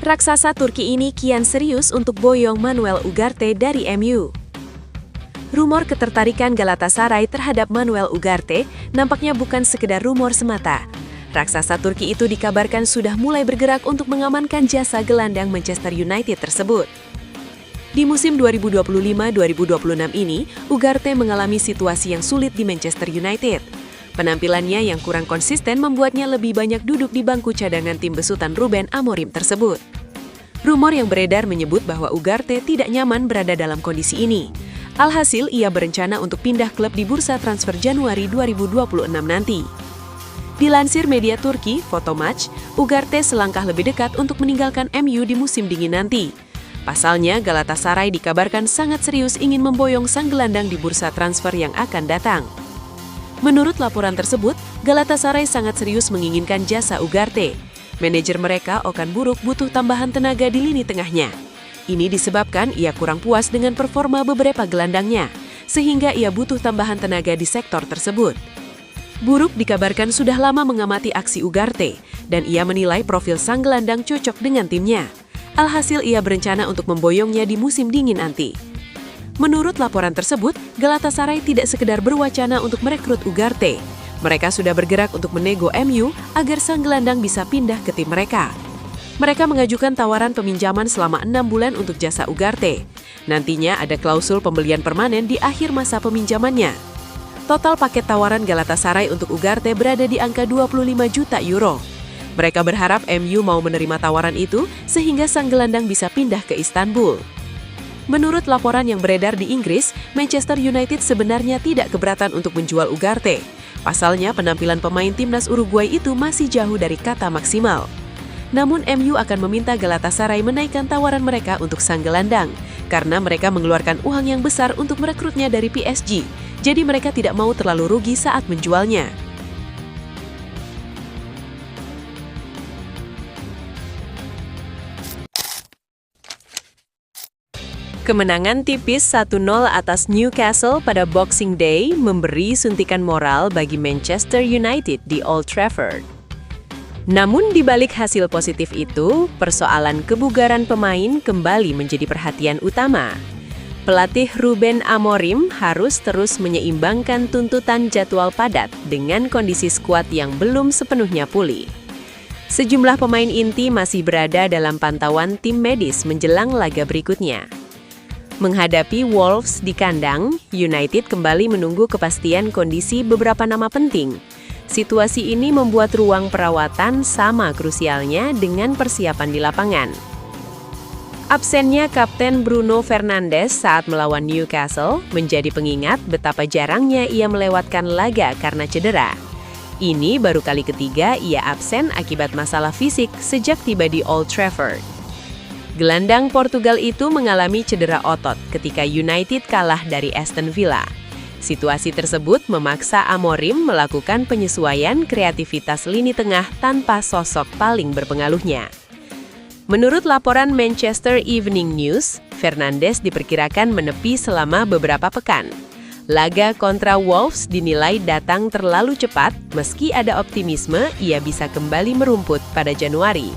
Raksasa Turki ini kian serius untuk boyong Manuel Ugarte dari MU. Rumor ketertarikan Galatasaray terhadap Manuel Ugarte nampaknya bukan sekedar rumor semata. Raksasa Turki itu dikabarkan sudah mulai bergerak untuk mengamankan jasa gelandang Manchester United tersebut. Di musim 2025-2026 ini, Ugarte mengalami situasi yang sulit di Manchester United. Penampilannya yang kurang konsisten membuatnya lebih banyak duduk di bangku cadangan tim besutan Ruben Amorim tersebut. Rumor yang beredar menyebut bahwa Ugarte tidak nyaman berada dalam kondisi ini. Alhasil, ia berencana untuk pindah klub di bursa transfer Januari 2026 nanti. Dilansir media Turki, Fotomatch, Ugarte selangkah lebih dekat untuk meninggalkan MU di musim dingin nanti. Pasalnya, Galatasaray dikabarkan sangat serius ingin memboyong sang gelandang di bursa transfer yang akan datang. Menurut laporan tersebut, Galatasaray sangat serius menginginkan jasa Ugarte. Manajer mereka, Okan Buruk, butuh tambahan tenaga di lini tengahnya. Ini disebabkan ia kurang puas dengan performa beberapa gelandangnya, sehingga ia butuh tambahan tenaga di sektor tersebut. Buruk dikabarkan sudah lama mengamati aksi Ugarte, dan ia menilai profil sang gelandang cocok dengan timnya. Alhasil ia berencana untuk memboyongnya di musim dingin nanti. Menurut laporan tersebut, Galatasaray tidak sekedar berwacana untuk merekrut Ugarte. Mereka sudah bergerak untuk menego MU agar sang gelandang bisa pindah ke tim mereka. Mereka mengajukan tawaran peminjaman selama 6 bulan untuk jasa Ugarte. Nantinya ada klausul pembelian permanen di akhir masa peminjamannya. Total paket tawaran Galatasaray untuk Ugarte berada di angka 25 juta euro. Mereka berharap MU mau menerima tawaran itu sehingga sang gelandang bisa pindah ke Istanbul. Menurut laporan yang beredar di Inggris, Manchester United sebenarnya tidak keberatan untuk menjual Ugarte. Pasalnya, penampilan pemain timnas Uruguay itu masih jauh dari kata maksimal. Namun, MU akan meminta Galatasaray menaikkan tawaran mereka untuk sang gelandang, karena mereka mengeluarkan uang yang besar untuk merekrutnya dari PSG. Jadi mereka tidak mau terlalu rugi saat menjualnya. Kemenangan tipis 1-0 atas Newcastle pada Boxing Day memberi suntikan moral bagi Manchester United di Old Trafford. Namun di balik hasil positif itu, persoalan kebugaran pemain kembali menjadi perhatian utama. Pelatih Ruben Amorim harus terus menyeimbangkan tuntutan jadwal padat dengan kondisi skuad yang belum sepenuhnya pulih. Sejumlah pemain inti masih berada dalam pantauan tim medis menjelang laga berikutnya. Menghadapi Wolves di kandang, United kembali menunggu kepastian kondisi beberapa nama penting. Situasi ini membuat ruang perawatan sama krusialnya dengan persiapan di lapangan. Absennya Kapten Bruno Fernandes saat melawan Newcastle menjadi pengingat betapa jarangnya ia melewatkan laga karena cedera. Ini baru kali ketiga ia absen akibat masalah fisik sejak tiba di Old Trafford. Gelandang Portugal itu mengalami cedera otot ketika United kalah dari Aston Villa. Situasi tersebut memaksa Amorim melakukan penyesuaian kreativitas lini tengah tanpa sosok paling berpengaruhnya. Menurut laporan Manchester Evening News, Fernandes diperkirakan menepi selama beberapa pekan. Laga kontra Wolves dinilai datang terlalu cepat, meski ada optimisme ia bisa kembali merumput pada Januari.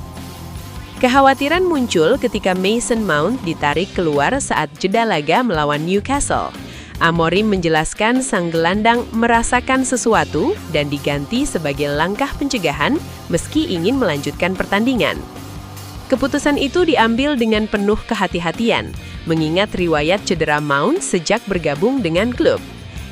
Kekhawatiran muncul ketika Mason Mount ditarik keluar saat jeda laga melawan Newcastle. Amorim menjelaskan sang gelandang merasakan sesuatu dan diganti sebagai langkah pencegahan meski ingin melanjutkan pertandingan. Keputusan itu diambil dengan penuh kehati-hatian, mengingat riwayat cedera Mount sejak bergabung dengan klub.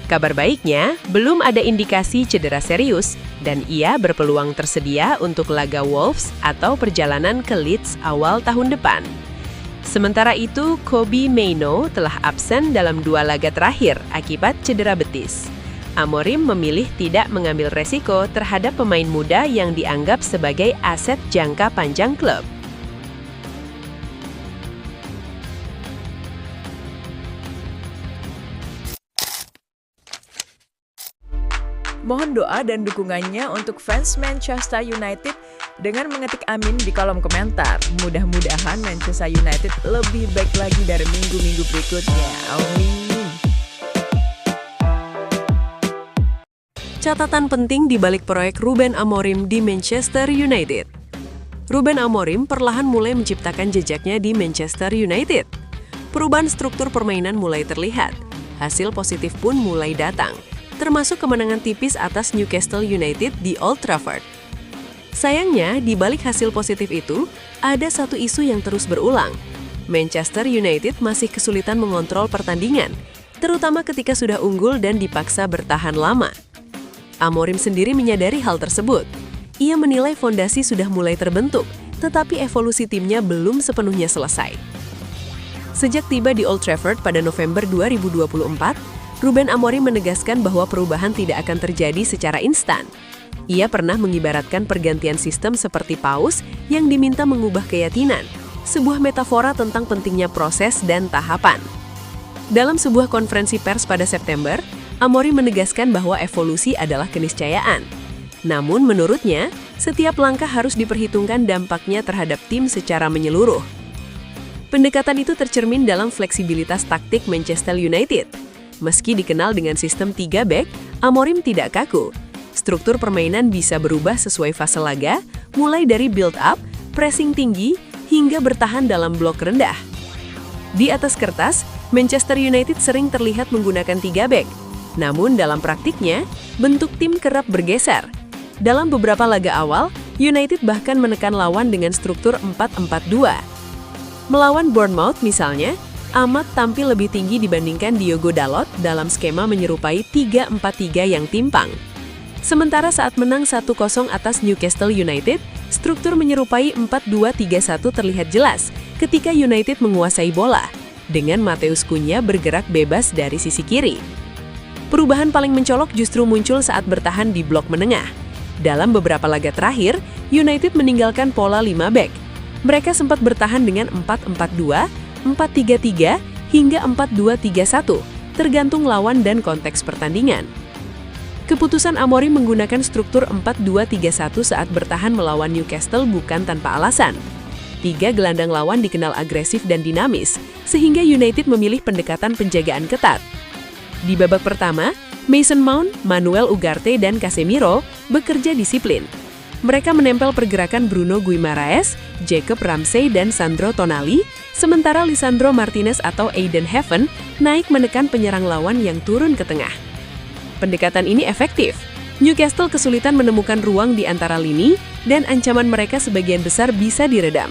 Kabar baiknya, belum ada indikasi cedera serius, dan ia berpeluang tersedia untuk laga Wolves atau perjalanan ke Leeds awal tahun depan. Sementara itu, Kobbie Mainoo telah absen dalam 2 laga terakhir akibat cedera betis. Amorim memilih tidak mengambil resiko terhadap pemain muda yang dianggap sebagai aset jangka panjang klub. Mohon doa dan dukungannya untuk fans Manchester United dengan mengetik amin di kolom komentar. Mudah-mudahan Manchester United lebih baik lagi dari minggu-minggu berikutnya. Amin. Catatan penting di balik proyek Ruben Amorim di Manchester United. Ruben Amorim perlahan mulai menciptakan jejaknya di Manchester United. Perubahan struktur permainan mulai terlihat, hasil positif pun mulai datang, termasuk kemenangan tipis atas Newcastle United di Old Trafford. Sayangnya, di balik hasil positif itu, ada satu isu yang terus berulang. Manchester United masih kesulitan mengontrol pertandingan, terutama ketika sudah unggul dan dipaksa bertahan lama. Amorim sendiri menyadari hal tersebut. Ia menilai fondasi sudah mulai terbentuk, tetapi evolusi timnya belum sepenuhnya selesai. Sejak tiba di Old Trafford pada November 2024, Ruben Amorim menegaskan bahwa perubahan tidak akan terjadi secara instan. Ia pernah mengibaratkan pergantian sistem seperti paus yang diminta mengubah keyakinan, sebuah metafora tentang pentingnya proses dan tahapan. Dalam sebuah konferensi pers pada September, Amorim menegaskan bahwa evolusi adalah keniscayaan. Namun menurutnya, setiap langkah harus diperhitungkan dampaknya terhadap tim secara menyeluruh. Pendekatan itu tercermin dalam fleksibilitas taktik Manchester United. Meski dikenal dengan sistem 3 back, Amorim tidak kaku. Struktur permainan bisa berubah sesuai fase laga, mulai dari build up, pressing tinggi, hingga bertahan dalam blok rendah. Di atas kertas, Manchester United sering terlihat menggunakan 3 back. Namun dalam praktiknya, bentuk tim kerap bergeser. Dalam beberapa laga awal, United bahkan menekan lawan dengan struktur 4-4-2. Melawan Bournemouth misalnya, Ahmad tampil lebih tinggi dibandingkan Diogo Dalot dalam skema menyerupai 3-4-3 yang timpang. Sementara saat menang 1-0 atas Newcastle United, struktur menyerupai 4-2-3-1 terlihat jelas ketika United menguasai bola, dengan Matheus Cunha bergerak bebas dari sisi kiri. Perubahan paling mencolok justru muncul saat bertahan di blok menengah. Dalam beberapa laga terakhir, United meninggalkan pola 5 back. Mereka sempat bertahan dengan 4-4-2, 4-3-3, hingga 4-2-3-1, tergantung lawan dan konteks pertandingan. Keputusan Amorim menggunakan struktur 4-2-3-1 saat bertahan melawan Newcastle bukan tanpa alasan. 3 gelandang lawan dikenal agresif dan dinamis, sehingga United memilih pendekatan penjagaan ketat. Di babak pertama, Mason Mount, Manuel Ugarte, dan Casemiro bekerja disiplin. Mereka menempel pergerakan Bruno Guimaraes, Jacob Ramsey, dan Sandro Tonali, sementara Lisandro Martinez atau Aiden Heaven naik menekan penyerang lawan yang turun ke tengah. Pendekatan ini efektif. Newcastle kesulitan menemukan ruang di antara lini, dan ancaman mereka sebagian besar bisa diredam.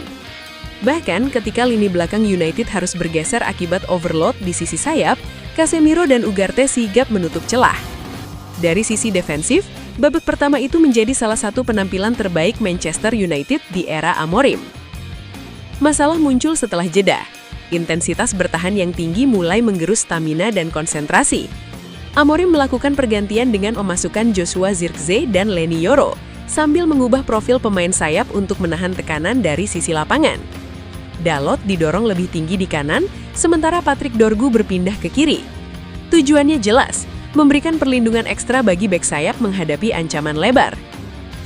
Bahkan ketika lini belakang United harus bergeser akibat overload di sisi sayap, Casemiro dan Ugarte sigap menutup celah. Dari sisi defensif, babak pertama itu menjadi salah satu penampilan terbaik Manchester United di era Amorim. Masalah muncul setelah jeda. Intensitas bertahan yang tinggi mulai menggerus stamina dan konsentrasi. Amorim melakukan pergantian dengan memasukkan Joshua Zirkzee dan Leny Yoro, sambil mengubah profil pemain sayap untuk menahan tekanan dari sisi lapangan. Dalot didorong lebih tinggi di kanan, sementara Patrick Dorgu berpindah ke kiri. Tujuannya jelas, memberikan perlindungan ekstra bagi bek sayap menghadapi ancaman lebar.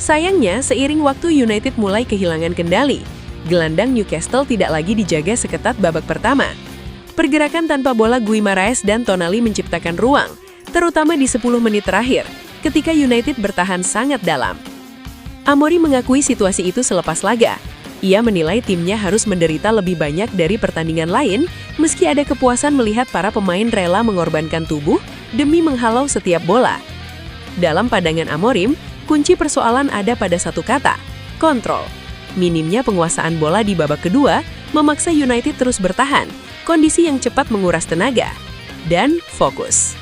Sayangnya, seiring waktu United mulai kehilangan kendali. Gelandang Newcastle tidak lagi dijaga seketat babak pertama. Pergerakan tanpa bola Guimaraes dan Tonali menciptakan ruang, terutama di 10 menit terakhir, ketika United bertahan sangat dalam. Amorim mengakui situasi itu selepas laga. Ia menilai timnya harus menderita lebih banyak dari pertandingan lain, meski ada kepuasan melihat para pemain rela mengorbankan tubuh demi menghalau setiap bola. Dalam pandangan Amorim, kunci persoalan ada pada satu kata, kontrol. Minimnya penguasaan bola di babak kedua memaksa United terus bertahan, kondisi yang cepat menguras tenaga, dan fokus.